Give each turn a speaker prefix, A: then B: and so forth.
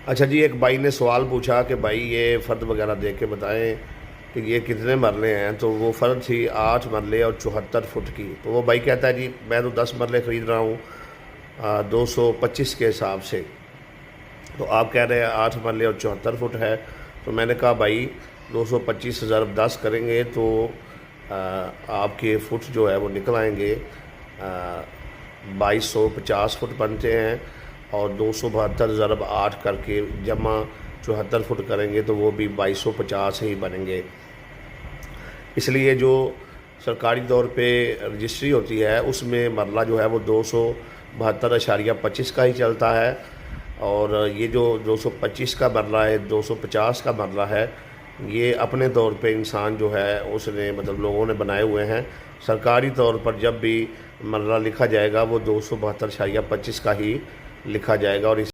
A: اچھا جی، ایک بھائی نے سوال پوچھا کہ بھائی یہ فرد وغیرہ دیکھ کے بتائیں کہ یہ کتنے مرلے ہیں، تو وہ فرد تھی 8 مرلے اور 74 فٹ کی۔ تو وہ بھائی کہتا ہے جی میں تو 10 مرلے خرید رہا ہوں 225 کے حساب سے، تو آپ کہہ رہے ہیں 8 مرلے اور 74 فٹ ہے۔ تو میں نے کہا بھائی 225 × 10 کریں گے تو آپ کے فٹ جو ہے وہ نکل آئیں گے 2250 فٹ بنتے ہیں، اور 272 × 8 کر کے جمع 74 فٹ کریں گے تو وہ بھی 2250 ہی بنیں گے۔ اس لیے جو سرکاری طور پہ رجسٹری ہوتی ہے اس میں مرلہ جو ہے وہ 272.25 کا ہی چلتا ہے، اور یہ جو 225 کا مرلہ ہے، 250 کا مرلہ ہے، یہ اپنے طور پہ انسان جو ہے اس نے مطلب لوگوں نے بنائے ہوئے ہیں۔ سرکاری طور پر جب بھی مرلہ لکھا جائے گا وہ 272.25 کا ہی لکھا جائے گا، اور